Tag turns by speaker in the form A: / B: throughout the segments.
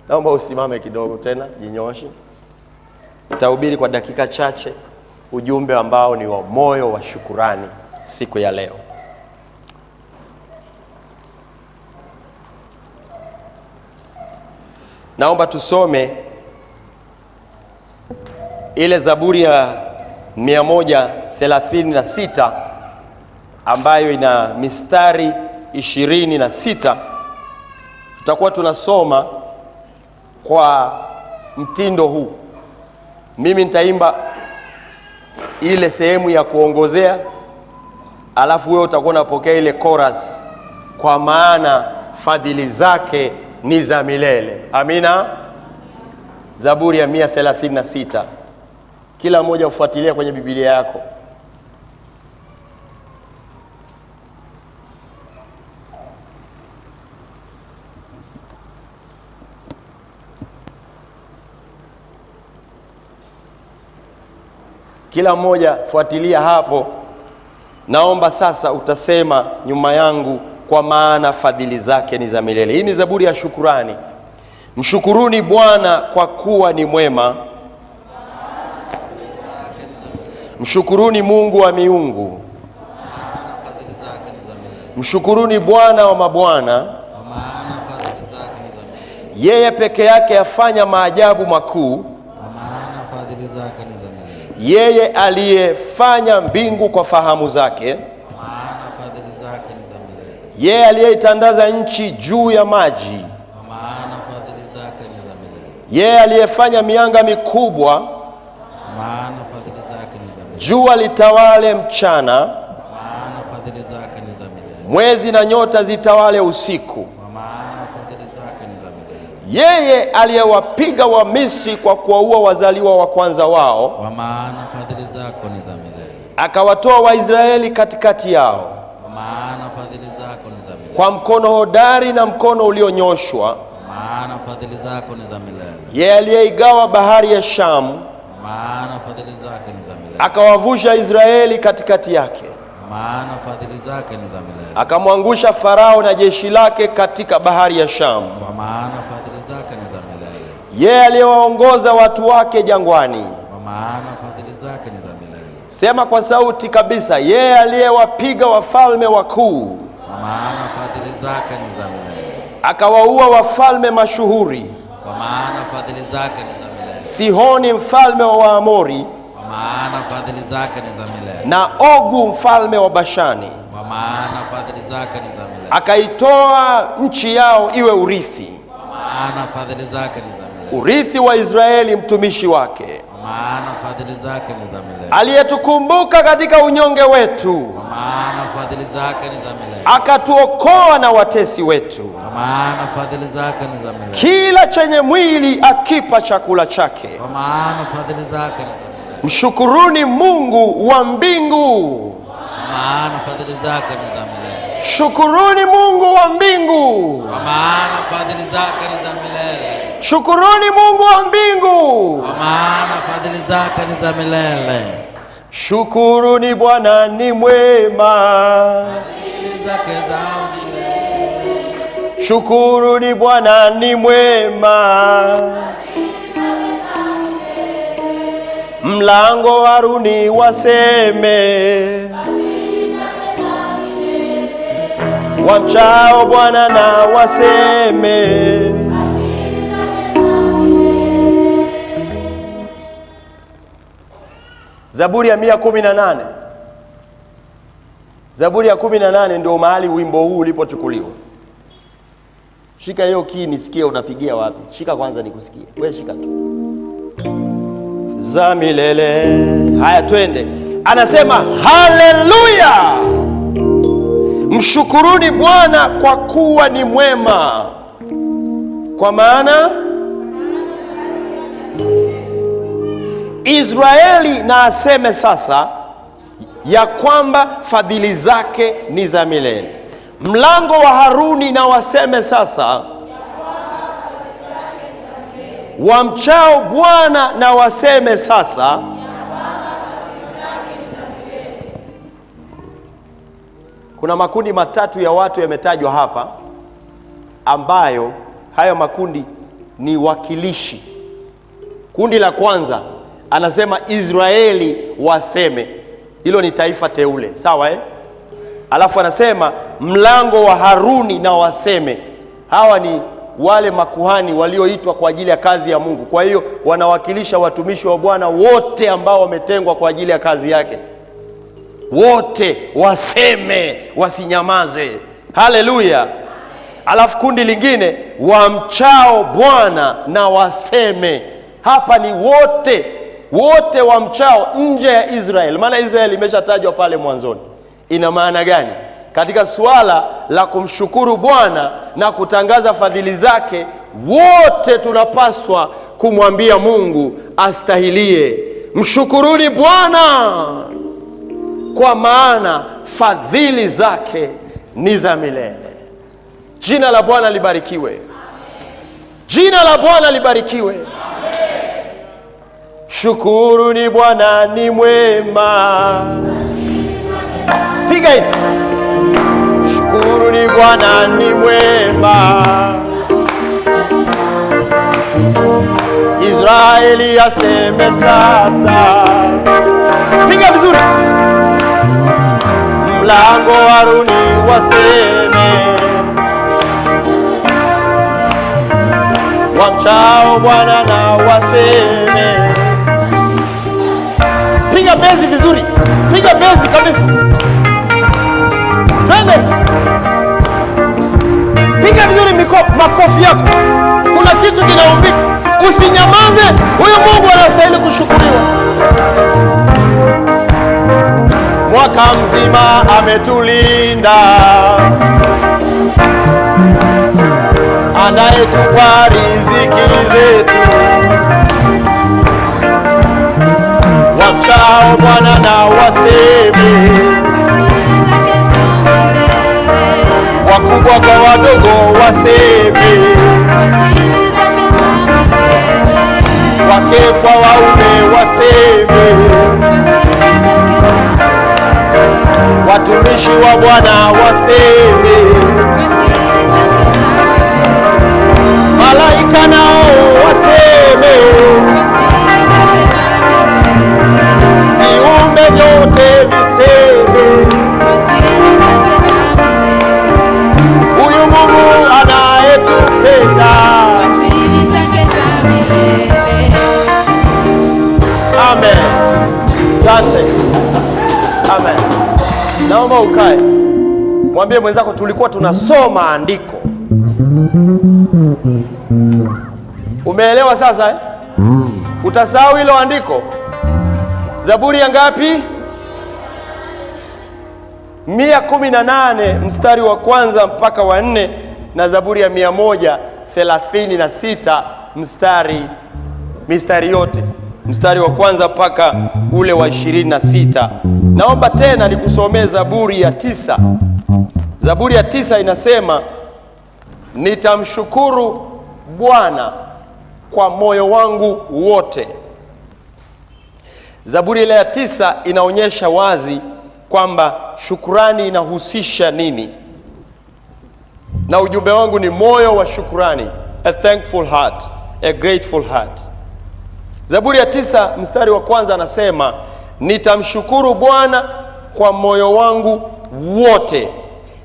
A: Naomba usimame kidogo tena, jinyooshe. Nitahubiri kwa dakika chache ujumbe ambao ni wa moyo wa shukurani siku ya leo. Naomba tusome ile Zaburi ya 136 ambayo ina mistari 26. Tutakuwa tunasoma kwa mtindo huu. Mimi nitaimba ile sehemu ya kuongozea, alafu wewe utakuwa unapokea ile chorus, kwa maana fadhili zake ni za milele. Amina. Zaburi ya 136. Kila mmoja ufuatilia kwenye Biblia yako. Kila mmoja fuatilia hapo. Naomba sasa utasema nyuma yangu, kwa maana fadhili zake ni za milele. Hii ni zaburi ya shukurani. Mshukuruni Bwana kwa kuwa ni mwema. Mshukuruni Mungu wa miungu. Mshukuruni Bwana wa mabwana. Yeye peke yake afanya maajabu makuu. Yeye aliyefanya mbingu kwa fahamu zake. Yeye aliyeitandaza nchi juu ya maji. Yeye aliyefanya mianga mikubwa. Jua litawale mchana. Mwezi na nyota zitawale usiku. Yeye aliyewapiga wa Misri kwa kuwaua wazaliwa wa kwanza wao.
B: Kwa maana fadhili zako ni za milele.
A: Akawatoa Waisraeli katikati yao.
B: Kwa maana fadhili zako ni za milele.
A: Kwa mkono hodari na mkono ulionyoshwa.
B: Kwa maana fadhili zako ni za milele.
A: Yeye aliyeigawa bahari ya Shamu.
B: Kwa maana fadhili zake ni za milele.
A: Akawavusha Israeli katikati yake.
B: Kwa maana fadhili zake ni za milele.
A: Akamwangusha Farao na jeshi lake katika bahari ya Shamu.
B: Kwa maana fadhili zake ni za milele.
A: Yeye aliyewaongoza watu wake jangwani.
B: Kwa maana fadhili zake ni za milele.
A: Sema kwa sauti kabisa, yeye aliyewapiga wafalme wakuu.
B: Kwa maana fadhili zake ni za milele.
A: Akawaua wafalme mashuhuri.
B: Kwa maana fadhili zake ni za milele.
A: Sihoni mfalme wa Waamori.
B: Kwa maana fadhili zake ni za milele.
A: Na Ogu mfalme wa Bashani.
B: Kwa maana fadhili zake ni za milele.
A: Akaitoa nchi yao iwe urithi.
B: Kwa maana fadhili zake ni za milele.
A: Urithi wa Israeli mtumishi wake.
B: Kwa maana fadhili zake ni za milele.
A: Aliyetukumbuka katika unyonge wetu.
B: Kwa maana fadhili zake ni za milele.
A: Akatuokoa na watesi wetu.
B: Kwa maana fadhili zake ni za milele.
A: Kila chenye mwili akipa chakula chake.
B: Kwa maana fadhili zake ni za milele.
A: Mshukuruni Mungu wa mbingu.
B: Kwa maana fadhili zake ni za milele.
A: Shukuruni Mungu wa mbingu.
B: Kwa maana fadhili zake ni za milele.
A: Shukuruni Mungu wa mbingu.
B: Kwa maana fadhili zake ni za milele.
A: Shukuruni Bwana ni mwema.
B: Fadhili zake za milele.
A: Shukuruni Bwana ni mwema. Mlango wa Haruni waseme. Wamchao Bwana na waseme. Zaburi ya 118. Zaburi ya 18 ndio mahali wimbo huu ulipochukuliwa. Shika hiyo kii nisikie unapigia wapi. Shika kwanza nikusikie. Wewe shika tu. Za milele. Haya twende. Anasema haleluya. Mshukuruni Bwana kwa kuwa ni mwema. Kwa maana Israeli na aseme sasa ya kwamba fadhili zake ni za milele. Mlango wa Haruni na waseme sasa, wamchao Bwana na waseme sasa, kuna makundi matatu ya watu yametajwa hapa, ambayo hayo makundi ni wakilishi. Kundi la kwanza anasema Israeli waseme, hilo ni taifa teule, sawa Alafu anasema mlango wa Haruni na waseme, hawa ni wale makuhani walioitwa kwa ajili ya kazi ya Mungu. Kwa hiyo wanawakilisha watumishi wa Bwana wote ambao wametengwa kwa ajili ya kazi yake. Wote waseme, wasinyamaze. Haleluya. Alafu kundi lingine, wamchao Bwana na waseme. Hapa ni wote wamchao nje ya Israeli. Maana Israeli imeshatajwa pale mwanzoni. Ina maana gani? Katika suala la kumshukuru Bwana na kutangaza fadhili zake, wote tunapaswa kumwambia Mungu astahilie. Mshukuruni Bwana kwa maana fadhili zake ni za milele. Jina la Bwana libarikiwe. Jina la Bwana libarikiwe. Shukuruni Bwana ni mwema. Piga hivi. Shukuruni Bwana ni mwema. Israeli aseme sasa. Piga vizuri. Mlango wa Haruni waseme, wamchao Bwana na waseme. Piga bezi vizuri. Piga bezi kabisa. Twende. Piga vizuri makofi yako. Kuna kitu kinaumbika. Usinyamaze. Huyu Mungu anastahili kushukuriwa. Mwaka mzima ametulinda, anayetupa riziki zetu. Wamchao Bwana na waseme, wakubwa kwa wadogo waseme, wake kwa waume waseme, watumishi wa Bwana waseme, malaika nao waseme, viumbe vyote viseme, huyu Mungu anayetupenda. Amen. Asante. Amen. Naomba ukae. Mwambie mwenzako tulikuwa tunasoma andiko. Umeelewa sasa Utasahau hilo andiko. Zaburi ya ngapi? 118 mstari wa kwanza mpaka wa 4 na Zaburi ya 136 mistari yote. Mstari wa kwanza mpaka ule wa 26. Naomba tena nikusomee Zaburi ya 9. Zaburi ya 9 inasema, nitamshukuru Bwana kwa moyo wangu wote. Zaburi ile ya 9 inaonyesha wazi kwamba shukurani inahusisha nini, na ujumbe wangu ni moyo wa shukurani, a thankful heart, a grateful heart. Zaburi ya 9 mstari wa kwanza anasema, nitamshukuru Bwana kwa moyo wangu wote,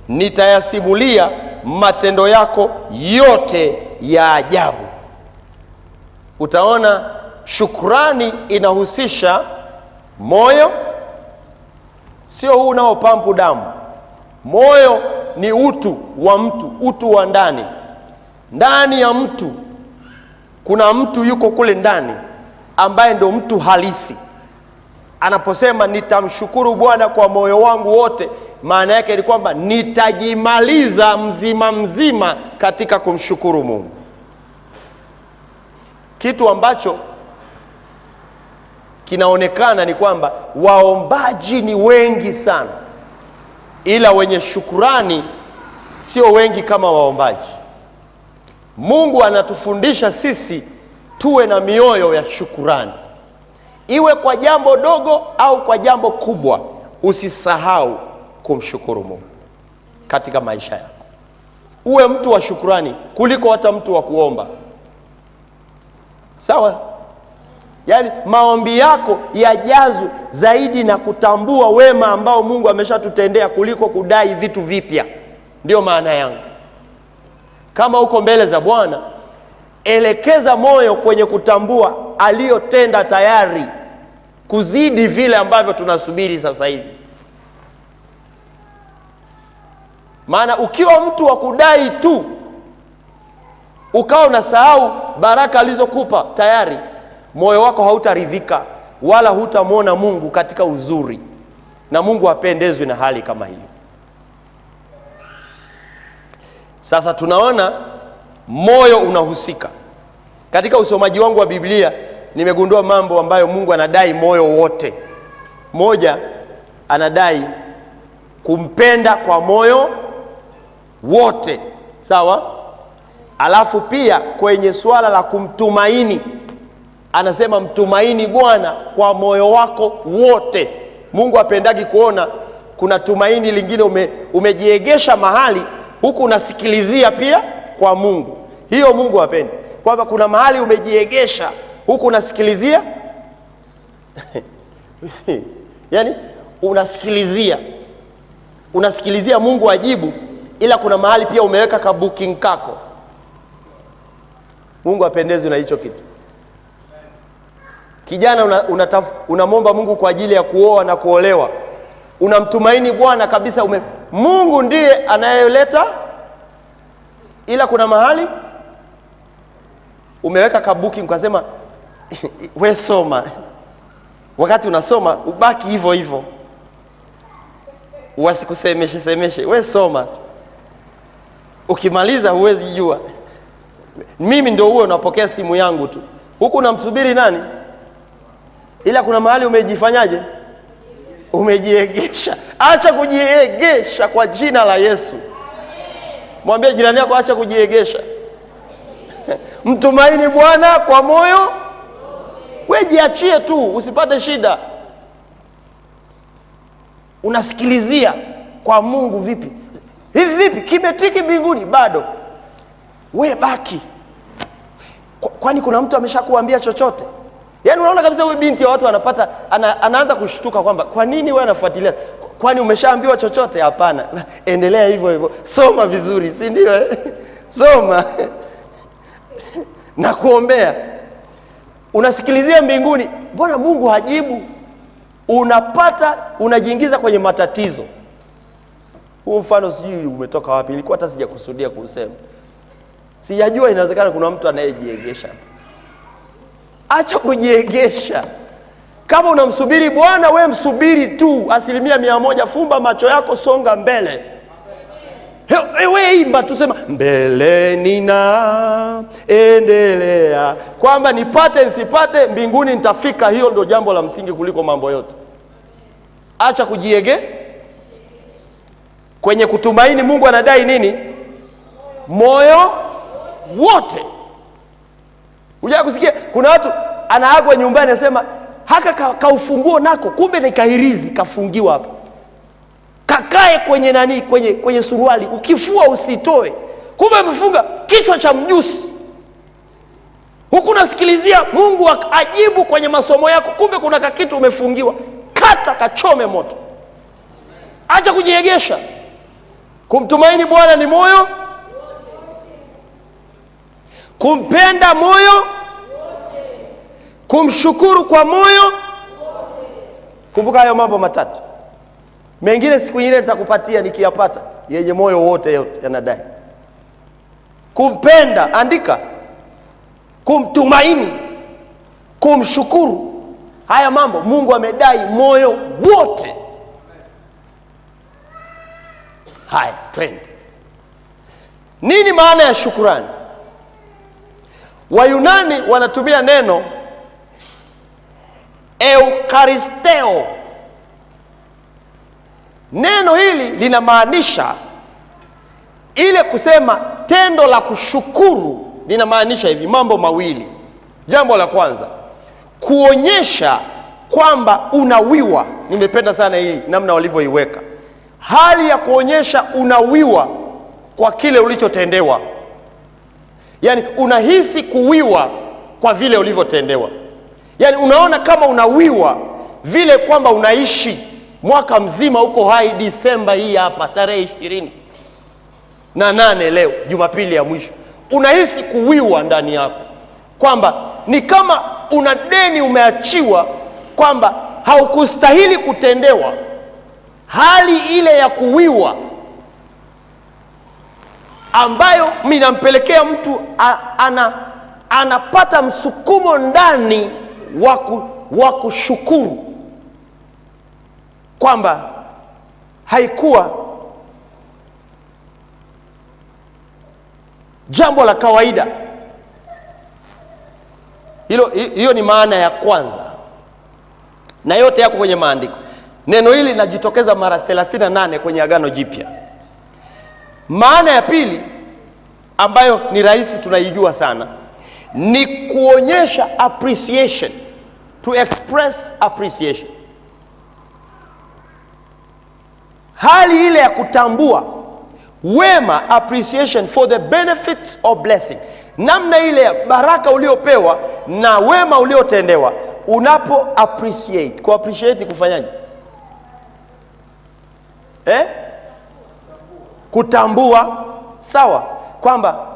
A: nitayasimulia matendo yako yote ya ajabu. Utaona shukrani inahusisha moyo, sio huu unaopampu damu. Moyo ni utu wa mtu, utu wa ndani. Ndani ya mtu kuna mtu yuko kule ndani ambaye ndo mtu halisi. Anaposema nitamshukuru Bwana kwa moyo wangu wote, maana yake ni kwamba nitajimaliza mzima mzima katika kumshukuru Mungu. Kitu ambacho kinaonekana ni kwamba waombaji ni wengi sana, ila wenye shukurani sio wengi kama waombaji. Mungu anatufundisha sisi tuwe na mioyo ya shukurani, iwe kwa jambo dogo au kwa jambo kubwa. Usisahau kumshukuru Mungu katika maisha yako. Uwe mtu wa shukurani kuliko hata mtu wa kuomba. Sawa? Yaani maombi yako yajazwe zaidi na kutambua wema ambao Mungu ameshatutendea kuliko kudai vitu vipya. Ndio maana yangu. Kama uko mbele za Bwana, elekeza moyo kwenye kutambua aliyotenda tayari kuzidi vile ambavyo tunasubiri sasa hivi. Maana ukiwa mtu wa kudai tu, ukawa unasahau baraka alizokupa tayari, moyo wako hautaridhika wala hutamwona Mungu katika uzuri, na Mungu hapendezwi na hali kama hiyo. Sasa tunaona moyo unahusika. Katika usomaji wangu wa Biblia nimegundua mambo ambayo Mungu anadai moyo wote. Moja, anadai kumpenda kwa moyo wote. Sawa? Alafu pia kwenye swala la kumtumaini, anasema mtumaini Bwana kwa moyo wako wote. Mungu hapendagi kuona kuna tumaini lingine umejiegesha mahali huku unasikilizia pia kwa Mungu. Hiyo Mungu hapendi. Kwamba kuna mahali umejiegesha huku unasikilizia yaani unasikilizia Mungu ajibu, ila kuna mahali pia umeweka ka booking kako. Mungu hapendezwi na hicho kitu. Kijana unamwomba Mungu kwa ajili ya kuoa na kuolewa, unamtumaini Bwana kabisa, Mungu ndiye anayeleta, ila kuna mahali umeweka ka booking ukasema we soma. Wakati unasoma ubaki hivyo hivyo, wasikusemeshe we soma. Ukimaliza huwezi jua. Mimi ndio huo unapokea simu yangu tu, huku unamsubiri nani? Ila kuna mahali umejifanyaje? Umejiegesha. Acha kujiegesha kwa jina la Yesu. Mwambie jirani yako acha kujiegesha. Mtumaini Bwana kwa moyo. Wewe jiachie tu, usipate shida. Unasikilizia kwa Mungu vipi? Vipi? Kimetiki mbinguni bado. We baki. Kwani kuna mtu ameshakuambia chochote? Yaani unaona kabisa huyu binti ya watu anapata anaanza kushtuka kwamba kwa nini wewe unafuatilia? Kwani umeshaambiwa chochote? Hapana. Endelea hivyo hivyo. Soma vizuri, si ndio? Soma. Na kuombea. Unasikilizia mbinguni, mbona Mungu hajibu? Unajiingiza kwenye matatizo. Huu mfano sijui umetoka wapi, ilikuwa hata sijakusudia kusema. Sijajua, inawezekana kuna mtu anayejiegesha. Acha kujiegesha. Kama unamsubiri Bwana, we msubiri tu 100%. Fumba macho yako, songa mbele. We imba tusema mbele nina endelea, kwamba nipate nsipate mbinguni nitafika. Hiyo ndio jambo la msingi kuliko mambo yote. Acha kujiege. Kwenye kutumaini Mungu anadai nini? Moyo wote. Unajua kusikia kuna watu anaagwa nyumbani anasema haka kaufunguo nako, kumbe ni kahirizi kafungiwa hapa. Kakae kwenye nani, kwenye suruali, ukifua usitoe, kumbe amefunga kichwa cha mjusi. Huku nasikilizia Mungu ajibu kwenye masomo yako, kumbe kuna kakitu umefungiwa. Kata kachome moto. Acha kujiegesha. Kumtumaini Bwana ni moyo, kumpenda moyo, kumshukuru kwa moyo. Kumbuka hayo mambo matatu. Mengine siku nyingine nitakupatia nikiyapata. Yenye moyo wote yote yanadai. Kumpenda, andika. Kumtumaini, kumshukuru. Haya mambo Mungu amedai moyo wote. Haya, twende. Nini maana ya shukrani? Wayunani wanatumia neno eukaristeo. Neno hili linamaanisha ile kusema tendo la kushukuru. Linamaanisha hivi mambo mawili. Jambo la kwanza, kuonyesha kwamba unawiwa. Nimependa sana hii namna walivyoiweka. Hali ya kuonyesha unawiwa kwa kile ulichotendewa. Yaani unahisi kuwiwa kwa vile ulivyotendewa. Yaani unaona kama unawiwa vile kwamba unaishi mwaka mzima uko hai, Disemba hii hapa tarehe 28 leo Jumapili ya mwisho, unahisi kuwiwa ndani yako kwamba ni kama una deni umeachiwa, kwamba haukustahili kutendewa. Hali ile ya kuwiwa ambayo minampelekea mtu anapata msukumo ndani wa kushukuru kwamba haikuwa jambo la kawaida. Hiyo ni maana ya kwanza, na yote yako kwenye maandiko. Neno hili linajitokeza mara 38 kwenye Agano Jipya. Maana ya pili ambayo ni rahisi, tunaijua sana, ni kuonyesha appreciation, to express appreciation. Hali ile ya kutambua wema, appreciation for the benefits of blessing, namna ile ya baraka uliopewa na wema uliotendewa. Unapo appreciate, ku appreciate ni kufanyaje? Kutambua, sawa, kwamba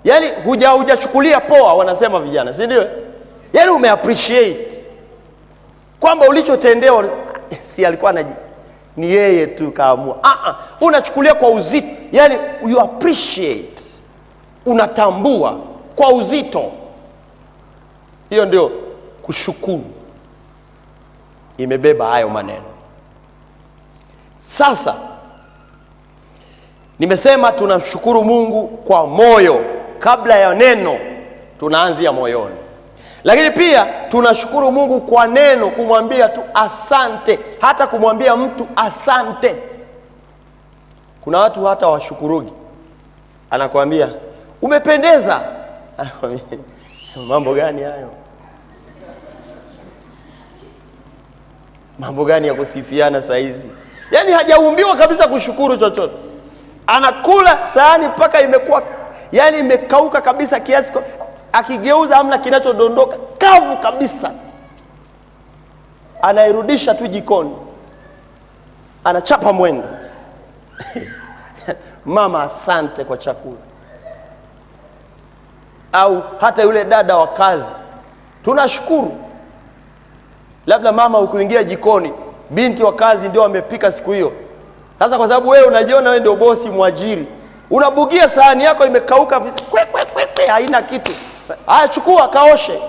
A: yani hujachukulia poa, wanasema vijana, si ndio? Yani umeappreciate kwamba ulichotendewa si alikuwa ni yeye tu kaamua. Unachukulia kwa uzito, yani you appreciate, unatambua kwa uzito. Hiyo ndio kushukuru, imebeba hayo maneno. Sasa nimesema tunamshukuru Mungu kwa moyo. Kabla ya neno tunaanzia moyoni, lakini pia tunashukuru Mungu kwa neno, kumwambia tu asante, hata kumwambia mtu asante. Kuna watu hata washukurugi, anakuambia umependeza, anakuambia mambo gani hayo? Mambo gani ya kusifiana saa hizi? Yani hajaumbiwa kabisa kushukuru chochote. Anakula sahani mpaka imekuwa yani imekauka kabisa, kiasi akigeuza hamna kinachodondoka, kavu kabisa. Anairudisha tu jikoni, anachapa mwendo. Mama asante kwa chakula. Au hata yule dada wa kazi, tunashukuru. Labda mama ukuingia jikoni, binti wa kazi ndio amepika siku hiyo. Sasa kwa sababu wewe unajiona wewe ndio bosi, mwajiri, unabugia sahani yako imekauka kabisa, haina kitu. Haya, chukua kaoshe,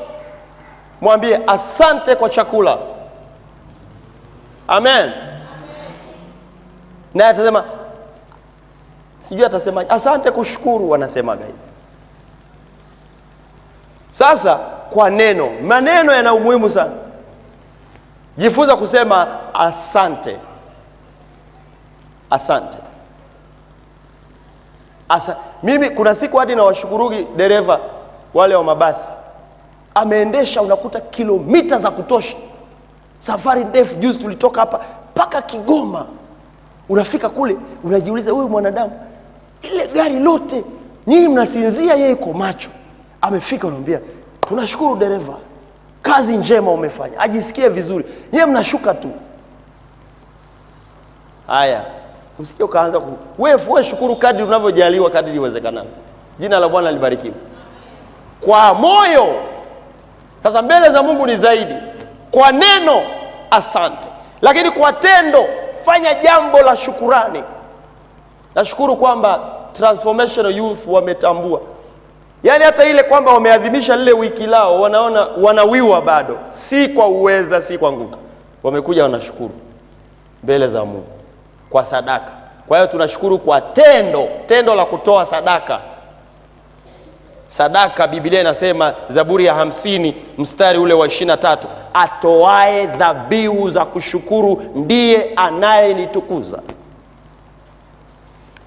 A: mwambie asante kwa chakula. Amen. Na atasema, sijui atasema asante kushukuru, wanasemaga hivi. Sasa kwa neno, maneno yana umuhimu sana. Jifunza kusema asante. Asante. Mimi kuna siku hadi na washukurugi dereva wale wa mabasi. Ameendesha, unakuta kilomita za kutosha, safari ndefu. Juzi tulitoka hapa mpaka Kigoma. Unafika kule unajiuliza, huyu mwanadamu ile gari lote nyinyi mnasinzia, yeye yuko macho. Amefika, unamwambia tunashukuru dereva, kazi njema umefanya, ajisikie vizuri. Yeye mnashuka tu. Haya, usije ukaanza wewe shukuru kadri unavyojaliwa, kadri iwezekanavyo. Jina la Bwana libarikiwe. Kwa moyo. Sasa mbele za Mungu ni zaidi. Kwa neno asante, lakini kwa tendo fanya jambo la shukurani. Nashukuru kwamba Transformational Youth wametambua, yani hata ile kwamba wameadhimisha lile wiki lao, wanaona wanawiwa bado, si kwa uweza, si kwa nguvu. Wamekuja wanashukuru mbele za Mungu kwa sadaka. Kwa hiyo tunashukuru kwa tendo la kutoa sadaka. Sadaka, Biblia inasema Zaburi ya 50 mstari ule wa 23, atoae dhabihu za kushukuru ndiye anayenitukuza.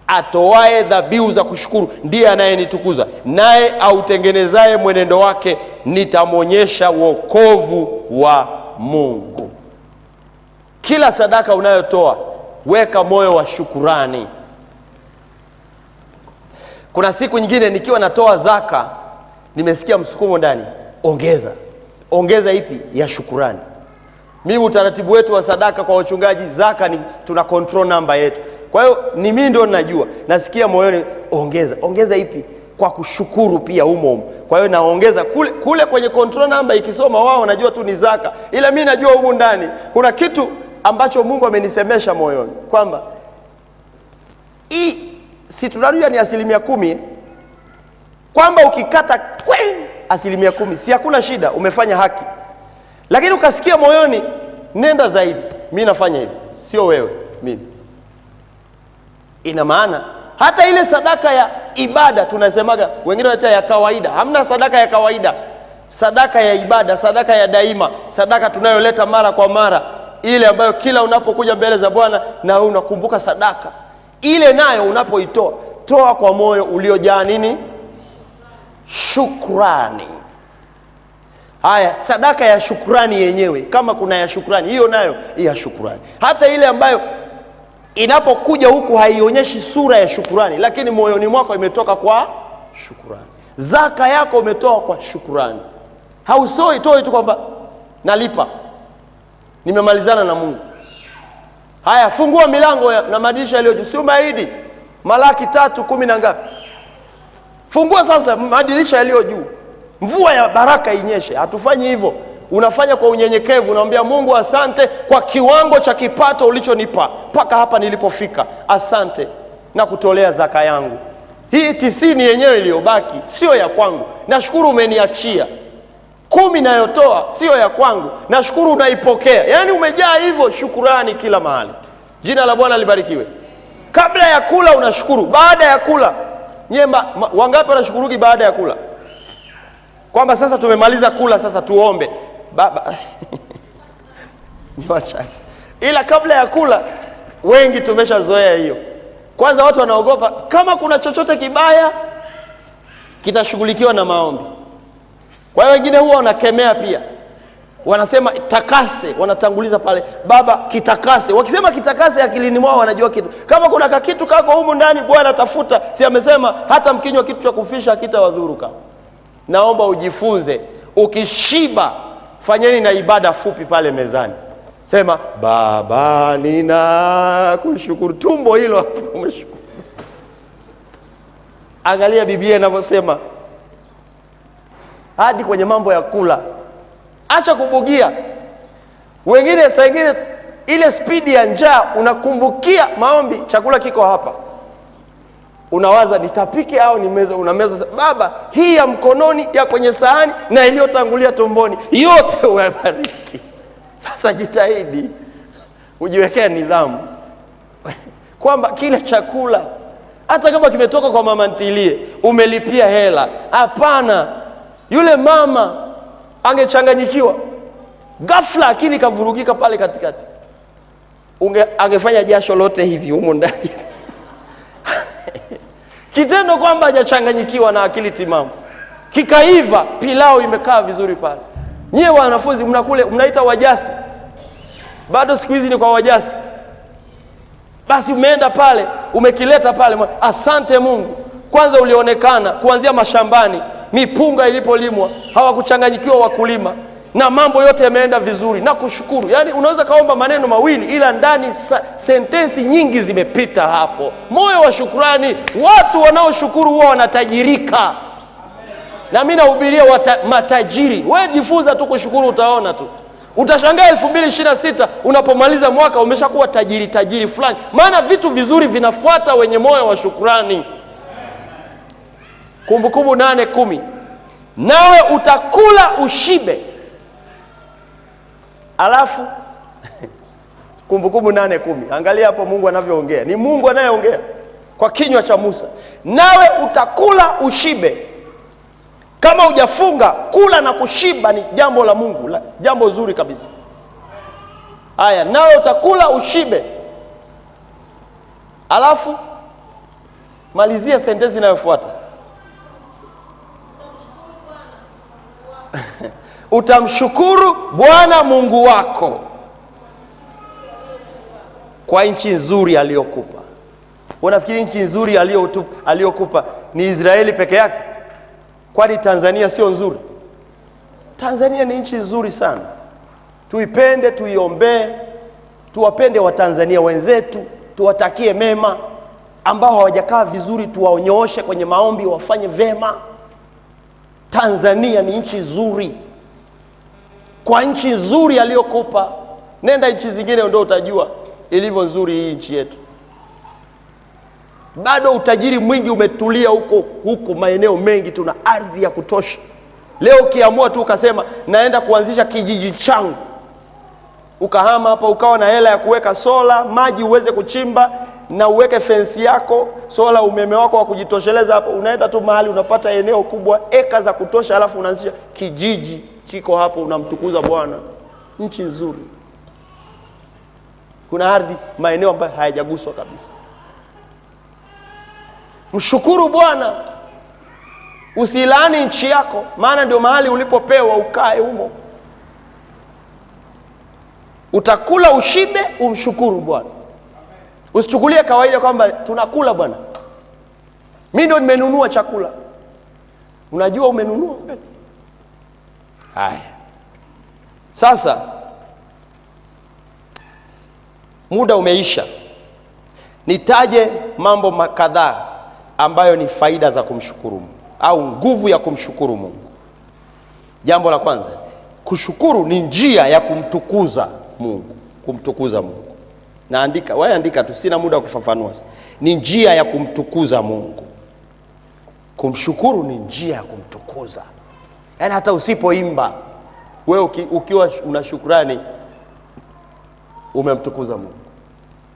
A: Atoae dhabihu za kushukuru ndiye anayenitukuza, naye autengenezaye mwenendo wake nitamwonyesha wokovu wa Mungu. Kila sadaka unayotoa, weka moyo wa shukurani. Kuna siku nyingine nikiwa natoa zaka, nimesikia msukumo ndani, ongeza ipi? Ya shukurani. Mimi utaratibu wetu wa sadaka kwa wachungaji, zaka ni tuna control number yetu. Kwa hiyo ni mimi ndio ninajua, nasikia moyoni ongeza ipi? Kwa kushukuru pia humo. Kwa hiyo naongeza kule kwenye control number, ikisoma wao wanajua tu ni zaka, ila mimi najua humu ndani kuna kitu ambacho Mungu amenisemesha moyoni kwamba si tunajua ni 10%, kwamba ukikata 10%, si hakuna shida, umefanya haki. Lakini ukasikia moyoni nenda zaidi, mimi nafanya hivi, sio wewe, mimi. Ina maana hata ile sadaka ya ibada tunasemaga, wengine wanaita ya kawaida. Hamna sadaka ya kawaida, sadaka ya ibada, sadaka ya daima, sadaka tunayoleta mara kwa mara, ile ambayo kila unapokuja mbele za Bwana na unakumbuka sadaka ile, nayo unapoitoa, toa kwa moyo uliojaa nini? Shukrani. Haya, sadaka ya shukrani yenyewe, kama kuna ya shukrani, hiyo nayo ya shukrani. Hata ile ambayo inapokuja huku haionyeshi sura ya shukrani, lakini moyoni mwako imetoka kwa shukrani. Zaka yako umetoa kwa shukrani. Toi tu kwamba nalipa, nimemalizana na Mungu. Haya, fungua milango na madirisha yaliyo juu. Si umeahidi Malaki 3:10 na ngapi? Fungua sasa madirisha yaliyo juu, mvua ya baraka inyeshe. Hatufanyi hivyo. Unafanya kwa unyenyekevu, unamwambia Mungu asante kwa kiwango cha kipato ulichonipa mpaka hapa nilipofika. Asante na kutolea zaka yangu. Hii 90 yenyewe iliyobaki sio ya kwangu, nashukuru umeniachia. 10 nayotoa sio ya kwangu, nashukuru unaipokea. Yaani umejaa hivyo shukurani kila mahali. Jina la Bwana libarikiwe. Kabla ya kula unashukuru, baada ya kula wangapi wanashukuruki baada ya kula? Kwamba sasa tumemaliza kula, sasa tuombe. Baba ni wachache, ila kabla ya kula wengi tumeshazoea hiyo. Kwanza watu wanaogopa kama kuna chochote kibaya kitashughulikiwa na maombi. Kwa hiyo wengine huwa wanakemea pia, wanasema takase, wanatanguliza pale, Baba kitakase. Wakisema kitakase, akilini mwao wanajua kitu. Kama kuna kitu kako humu ndani, Bwana tafuta. Si amesema hata mkinywa kitu cha kufisha hakitawadhuru kama. Naomba ujifunze, ukishiba fanyeni na ibada fupi pale mezani. Sema Baba ninakushukuru, tumbo hilo hapo umeshukuru. Angalia Biblia inavyosema hadi kwenye mambo ya kula. Acha kubugia. Wengine saa nyingine ile spidi ya njaa, unakumbukia maombi, chakula kiko hapa, unawaza nitapike au nimeza. Unameza, Baba hii ya mkononi, ya kwenye sahani na iliyotangulia tumboni, yote uyabariki. Sasa jitahidi ujiwekea nidhamu kwamba kile chakula hata kama kimetoka kwa mama ntilie, umelipia hela, hapana. Yule mama angechanganyikiwa ghafla, akili kavurugika pale katikati, angefanya jasho lote hivi humo ndani kitendo kwamba hajachanganyikiwa na akili timamu, kikaiva, pilau imekaa vizuri pale. Nyie wanafunzi mnaita wajasi, bado siku hizi ni kwa wajasi. Basi umeenda pale, umekileta pale, asante Mungu. Kwanza ulionekana kuanzia mashambani, mipunga ilipolimwa, hawakuchanganyikiwa wakulima, na mambo yote yameenda vizuri na kushukuru. Yaani unaweza kaomba maneno mawili, ila ndani sentensi nyingi zimepita hapo. Moyo wa shukrani, watu wanaoshukuru huwa wanatajirika. Na mimi nahubiria matajiri. Wewe jifunza tu kushukuru, utaona tu. Utashangaa 2026 unapomaliza mwaka umeshakuwa tajiri fulani. Maana vitu vizuri vinafuata wenye moyo wa shukrani. Kumbukumbu 8:10. Nawe utakula ushibe. Alafu Kumbukumbu 8:10. Angalia hapo Mungu anavyoongea. Ni Mungu anayeongea kwa kinywa cha Musa. Nawe utakula ushibe. Kama hujafunga, kula na kushiba ni jambo la Mungu, jambo zuri kabisa. Haya, nawe utakula ushibe. Alafu malizia sentensi inayofuata. Utamshukuru Bwana Mungu wako kwa nchi nzuri aliyokupa. Unafikiri nchi nzuri aliyokupa ni Israeli peke yake? Kwani Tanzania sio nzuri? Tanzania ni nchi nzuri sana, tuipende, tuiombee, tuwapende Watanzania wenzetu, tuwatakie mema. Ambao hawajakaa vizuri tuwaonyooshe kwenye maombi wafanye vema. Tanzania ni nchi nzuri, kwa nchi nzuri aliyokupa. Nenda nchi zingine ndio utajua ilivyo nzuri hii nchi yetu. Bado utajiri mwingi umetulia huko maeneo mengi, tuna ardhi ya kutosha. Leo ukiamua tu ukasema naenda kuanzisha kijiji changu, ukahama hapa, ukawa na hela ya kuweka sola, maji uweze kuchimba na uweke fensi yako, sola, umeme wako wa kujitosheleza hapo, unaenda tu mahali unapata eneo kubwa, eka za kutosha, alafu unaanzisha kijiji chiko hapo, unamtukuza Bwana. Nchi nzuri. Kuna ardhi maeneo ambayo hayajaguswa kabisa. Mshukuru Bwana. Usilaani nchi yako, maana ndio mahali ulipopewa ukae humo. Utakula ushibe, umshukuru Bwana. Usichukulie kawaida kwamba tunakula bwana, mimi ndio nimenunua chakula. Unajua umenunua? Haya. Sasa muda umeisha. Nitaje mambo kadhaa ambayo ni faida za kumshukuru Mungu au nguvu ya kumshukuru Mungu. Jambo la kwanza, kushukuru ni njia ya kumtukuza Mungu. Kumtukuza Mungu. Naandika, wewe andika tu, sina muda wa kufafanua. Ni njia ya kumtukuza Mungu. Kumshukuru ni njia ya kumtukuza. Yaani hata usipoimba, wewe ukiwa una shukrani umemtukuza Mungu.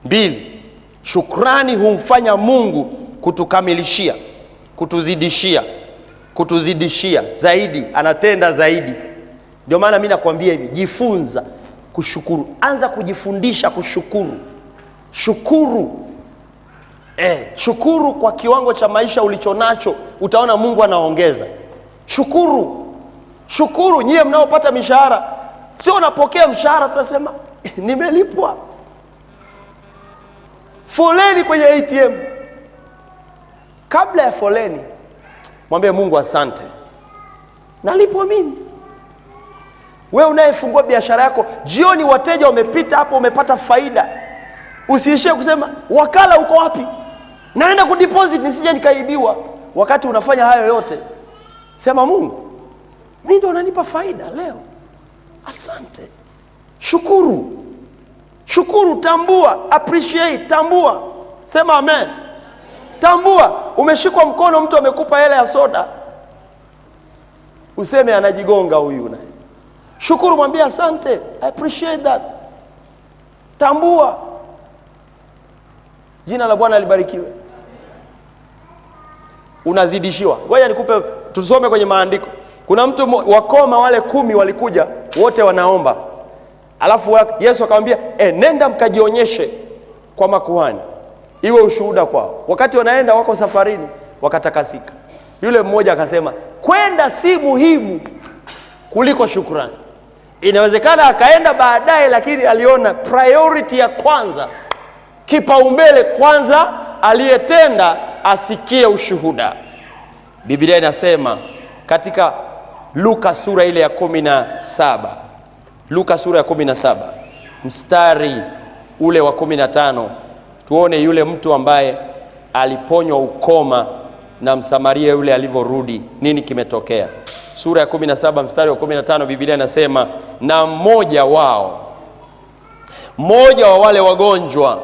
A: 2, shukrani humfanya Mungu kutukamilishia, kutuzidishia zaidi, anatenda zaidi. Ndio maana mimi nakwambia hivi, jifunza kushukuru. Anza kujifundisha kushukuru. Shukuru. Shukuru kwa kiwango cha maisha ulichonacho, utaona Mungu anaongeza. Shukuru. Shukuru. Nyie mnaopata mishahara, sio unapokea mshahara tunasema nimelipwa. Foleni kwenye ATM. Kabla ya foleni, mwambie Mungu asante, nalipwa mimi. Wewe unayefungua biashara yako, jioni wateja wamepita hapo, umepata faida, usiishie kusema wakala uko wapi, naenda kudeposit nisije nikaibiwa. Wakati unafanya hayo yote, sema Mungu, mimi ndo unanipa faida leo, asante. Shukuru. Shukuru, tambua, appreciate, tambua. Sema amen. Tambua, umeshikwa mkono mtu amekupa hela ya soda, useme anajigonga huyu naye. Shukuru, mwambie asante, I appreciate that. Tambua. Jina la Bwana libarikiwe. Unazidishiwa. Ngoja nikupe, tusome kwenye maandiko. Kuna mtu wakoma wale 10 walikuja, wote wanaomba. Alafu Yesu akamwambia, nenda mkajionyeshe kwa makuhani, iwe ushuhuda kwao. Wakati wanaenda, wako safarini, wakatakasika. Yule mmoja akasema, kwenda si muhimu kuliko shukrani. Inawezekana akaenda baadaye, lakini aliona priority ya kwanza, kipaumbele kwanza, aliyetenda asikie ushuhuda. Biblia inasema katika Luka sura ile ya 17, Luka sura ya 17 mstari ule wa 15, tuone yule mtu ambaye aliponywa ukoma na Msamaria yule alivyorudi, nini kimetokea. Sura ya 17 mstari wa 15, Biblia inasema, na mmoja wa wale wagonjwa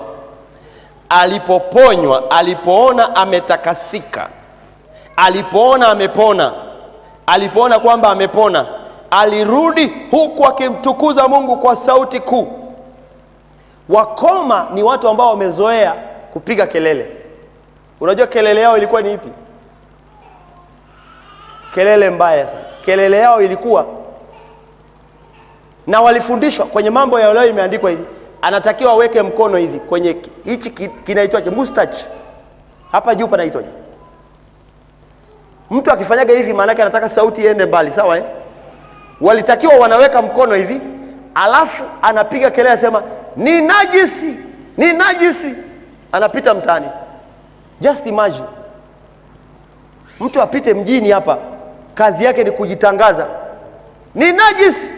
A: alipoponywa, alipoona ametakasika, alipoona amepona, alipoona kwamba amepona, alirudi huku akimtukuza Mungu kwa sauti kuu. Wakoma ni watu ambao wamezoea kupiga kelele. Unajua kelele yao ilikuwa ni ipi? Kelele mbaya sana. Kelele yao ilikuwa, na walifundishwa kwenye mambo ya leo, imeandikwa hivi, anatakiwa aweke mkono hivi kwenye hichi kinaitwaje, mustache hapa juu panaitwaje. Mtu akifanyaga hivi maana yake anataka sauti iende mbali, sawa Walitakiwa wanaweka mkono hivi, alafu anapiga kelele, anasema ni najisi, ni najisi, anapita mtaani. Just imagine mtu apite mjini hapa, kazi yake ni kujitangaza, ni najisi.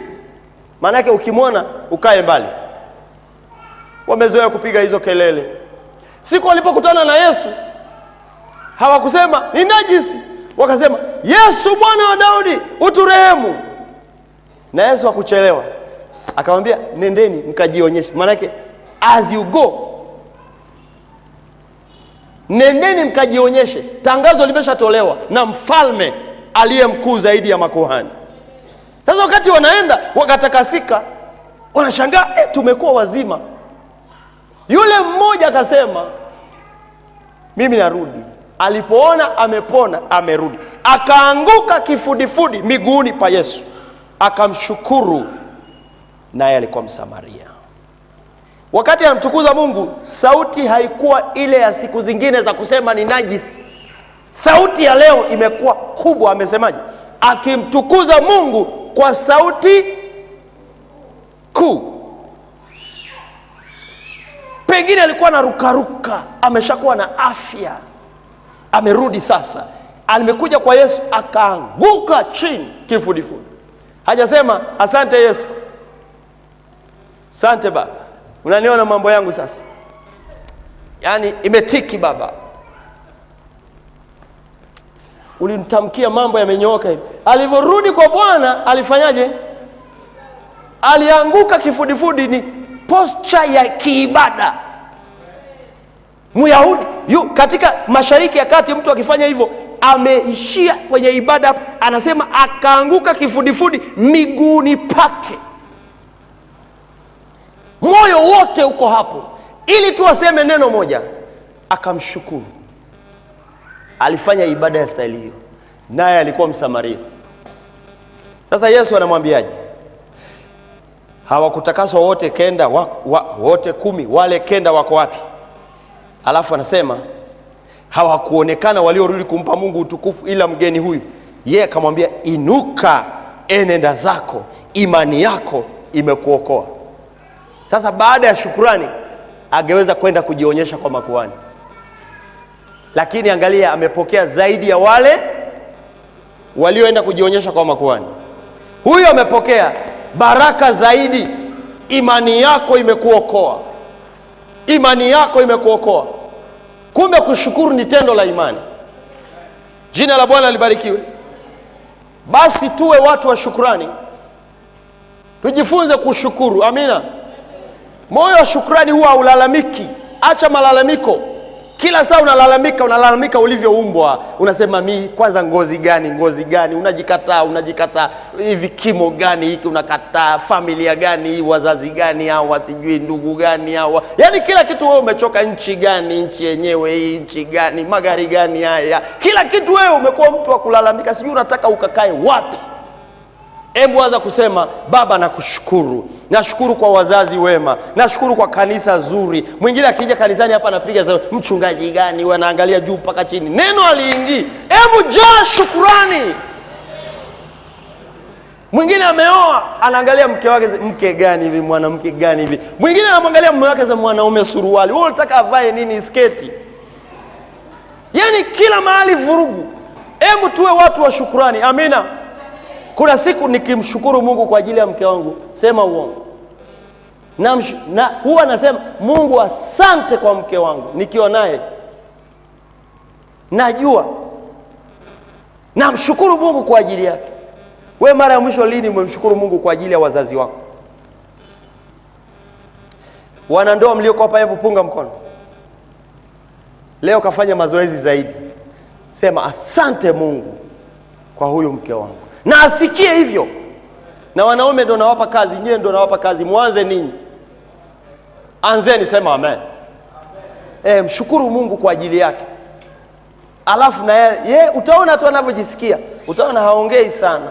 A: Maana yake ukimwona ukae mbali. Wamezoea kupiga hizo kelele. Siku walipokutana na Yesu hawakusema ni najisi, wakasema Yesu mwana wa Daudi uturehemu. Na Yesu hakuchelewa, akamwambia nendeni mkajionyeshe. Maana yake as you go, nendeni mkajionyeshe. Tangazo limeshatolewa na mfalme aliye mkuu zaidi ya makuhani. Sasa wakati wanaenda wakatakasika, wanashangaa tumekuwa wazima. Yule mmoja akasema mimi narudi. Alipoona amepona, amerudi, akaanguka kifudifudi miguuni pa Yesu, akamshukuru. Naye alikuwa Msamaria. Wakati anamtukuza Mungu, sauti haikuwa ile ya siku zingine za kusema ni najisi. Sauti ya leo imekuwa kubwa. Amesemaje? Akimtukuza Mungu kwa sauti kuu. Pengine alikuwa na rukaruka, ameshakuwa na afya, amerudi sasa. Alimekuja kwa Yesu, akaanguka chini kifudifudi. Hajasema asante Yesu, asante Baba, unaniona mambo yangu sasa, yaani imetiki Baba, ulinitamkia mambo yamenyooka hivi. Alivyorudi kwa Bwana alifanyaje? Alianguka kifudifudi. Ni posture ya kiibada. Myahudi katika Mashariki ya Kati, mtu akifanya hivyo ameishia kwenye ibada. Anasema akaanguka kifudifudi miguuni pake. Moyo wote uko hapo ili tu aseme neno moja, akamshukuru. Alifanya ibada ya staili hiyo, naye alikuwa Msamaria. Sasa Yesu anamwambiaje? Hawakutakaswa wote kenda, wote 10, wale kenda wako wapi? Alafu anasema hawakuonekana waliorudi kumpa Mungu utukufu ila mgeni huyu. Yeye akamwambia, inuka, enenda zako, imani yako imekuokoa. Sasa baada ya shukrani angeweza kwenda kujionyesha kwa makuhani, lakini angalia, amepokea zaidi ya wale walioenda kujionyesha kwa makuhani. Huyo amepokea baraka zaidi. Imani yako imekuokoa, imani yako imekuokoa. Kumbe kushukuru ni tendo la imani. Jina la Bwana libarikiwe. Basi tuwe watu wa shukrani, tujifunze kushukuru. Amina. Moyo wa shukrani huwa ulalamiki. Acha malalamiko. Kila saa unalalamika ulivyoumbwa. Unasema mi kwanza ngozi gani, unajikataa hivi, kimo gani hiki unakataa, familia gani hii, wazazi gani hao, wasijui ndugu gani hao. Yaani kila kitu wewe umechoka. Nchi gani, nchi yenyewe hii, nchi gani, magari gani haya. Kila kitu wewe umekuwa mtu wa kulalamika, sijui unataka ukakae wapi. Hebu anza kusema, Baba nakushukuru. Nashukuru kwa wazazi wema, nashukuru kwa kanisa zuri. Mwingine akija kanisani hapa anapiga sawa, mchungaji gani, wanaangalia juu mpaka chini, neno aliingii. Hebu jaa shukrani. Mwingine ameoa, anaangalia mke wake, mke gani hivi, mwanamke gani hivi. Mwingine anamwangalia mume wake, za mwanaume suruali, wewe unataka avae nini, sketi. Yaani kila mahali vurugu. Hebu tuwe watu wa shukrani. Amina. Kuna siku nikimshukuru Mungu kwa ajili ya mke wangu, sema uongo. Na huwa nasema, Mungu asante kwa mke wangu nikiwa naye. Najua namshukuru Mungu kwa ajili yake. Wewe mara ya mwisho lini umemshukuru Mungu kwa ajili ya wazazi wako? Wanandoa mlioko hapa, hebu punga mkono. Leo kafanya mazoezi zaidi. Sema asante Mungu kwa huyu mke wangu. Na asikie hivyo. Na wanaume ndio nawapa kazi, nyewe ndio nawapa kazi, mwanze ninyi. Anzeni, sema amen. Mshukuru Mungu kwa ajili yake. Alafu na yeye utaona tu anavyojisikia. Utaona haongei sana.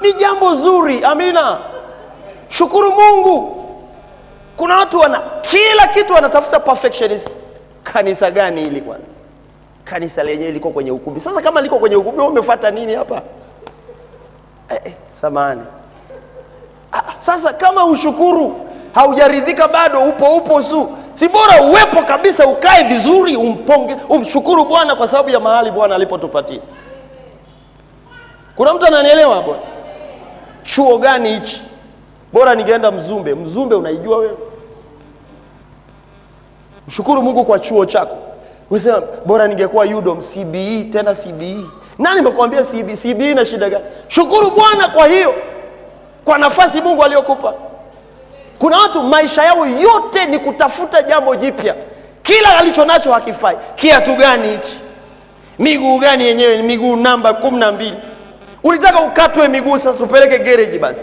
A: Ni jambo zuri. Amina. Shukuru Mungu. Kuna watu kila kitu wanatafuta perfectionist. Kanisa gani hili kwanza? Kanisa lenyewe liko kwenye ukumbi. Sasa kama liko kwenye ukumbi, wewe umefuata nini hapa? Samahani. Sasa kama ushukuru haujaridhika bado, upo su. Si bora uwepo kabisa, ukae vizuri, umshukuru Bwana kwa sababu ya mahali Bwana alipotupatia. Kuna mtu ananielewa hapo? Chuo gani hichi? Bora ningeenda Mzumbe. Mzumbe unaijua wewe? Mshukuru Mungu kwa chuo chako. Unasema bora ningekuwa UDOM, CBE, tena CBE. Nani amekwambia CBE? CBE na shida gani? Shukuru Bwana kwa hiyo, kwa nafasi Mungu aliyokupa. Kuna watu maisha yao yote ni kutafuta jambo jipya. Kila alichonacho hakifai. Kiatu gani hichi? Miguu gani yenyewe? Miguu namba 12. Ulitaka ukatwe miguu, sasa tupeleke garage basi.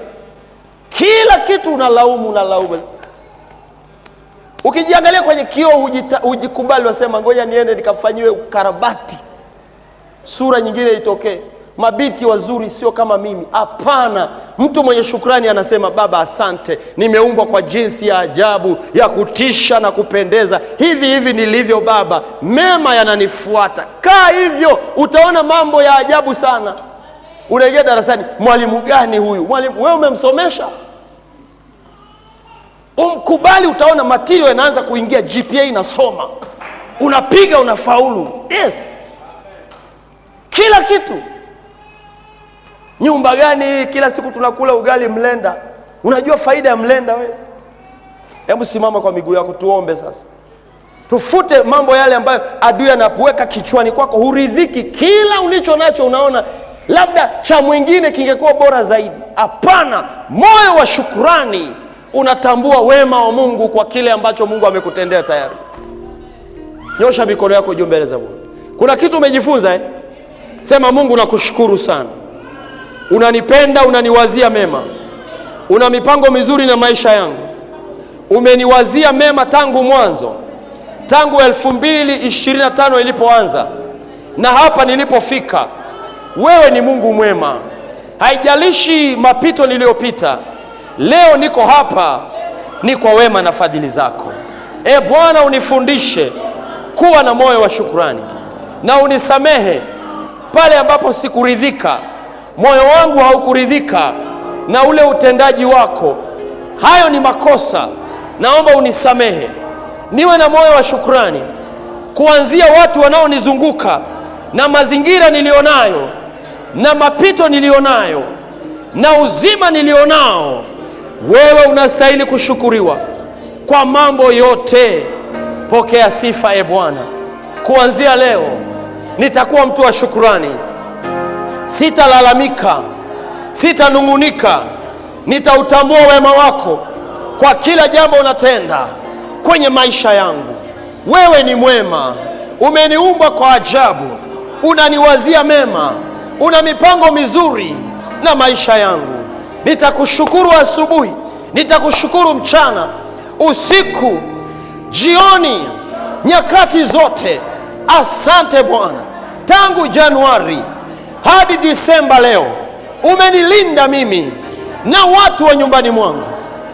A: Kila kitu unalaumu. Ukijiangalia kwenye kioo ujikubali, wasema ngoja niende nikafanyiwe ukarabati, sura nyingine itokee. Mabinti wazuri sio kama mimi. Hapana, mtu mwenye shukrani anasema Baba asante, nimeumbwa kwa jinsi ya ajabu ya kutisha na kupendeza. Hivi nilivyo Baba, mema yananifuata. Kaa hivyo, utaona mambo ya ajabu sana. Unaingia darasani, mwalimu gani huyu? Mwalimu wewe umemsomesha. Umkubali, utaona matio yanaanza kuingia, GPA inasoma, unapiga, unafaulu. Yes, kila kitu. Nyumba gani kila siku tunakula ugali mlenda? Unajua faida ya mlenda wewe? Hebu simama kwa miguu yako, tuombe sasa. Tufute mambo yale ambayo adui anapoweka kichwani kwako, huridhiki. Kila ulicho nacho unaona labda cha mwingine kingekuwa bora zaidi. Hapana, moyo wa shukrani unatambua wema wa Mungu kwa kile ambacho Mungu amekutendea tayari. Nyosha mikono yako juu mbele za Mungu. Kuna kitu umejifunza Sema Mungu nakushukuru sana. Unanipenda, unaniwazia mema. Una mipango mizuri na maisha yangu. Umeniwazia mema tangu mwanzo. Tangu 2025 ilipoanza na hapa nilipofika. Wewe ni Mungu mwema. Haijalishi mapito niliyopita. Leo niko hapa ni kwa wema na fadhili zako. Bwana, unifundishe kuwa na moyo wa shukrani na unisamehe pale ambapo sikuridhika, moyo wangu haukuridhika na ule utendaji wako. Hayo ni makosa, naomba unisamehe. Niwe na moyo wa shukrani kuanzia watu wanaonizunguka na mazingira nilionayo na mapito nilionayo na uzima nilionao. Wewe unastahili kushukuriwa kwa mambo yote. Pokea sifa Bwana. Kuanzia leo nitakuwa mtu wa shukrani. Sitalalamika, sitanungunika. Nitautambua wema wako kwa kila jambo unatenda kwenye maisha yangu. Wewe ni mwema. Umeniumba kwa ajabu. Unaniwazia mema. Una mipango mizuri na maisha yangu. Nitakushukuru asubuhi, nitakushukuru mchana, usiku, jioni, nyakati zote. Asante Bwana. Tangu Januari hadi Disemba leo umenilinda mimi na watu wa nyumbani mwangu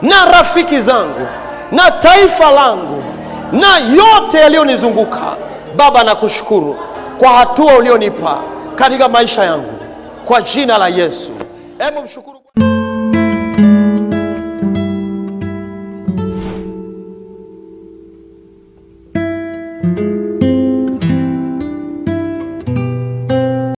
A: na rafiki zangu na taifa langu na yote yaliyonizunguka. Baba, nakushukuru kwa hatua ulionipa katika maisha yangu, kwa jina la Yesu. Hebu mshukuru.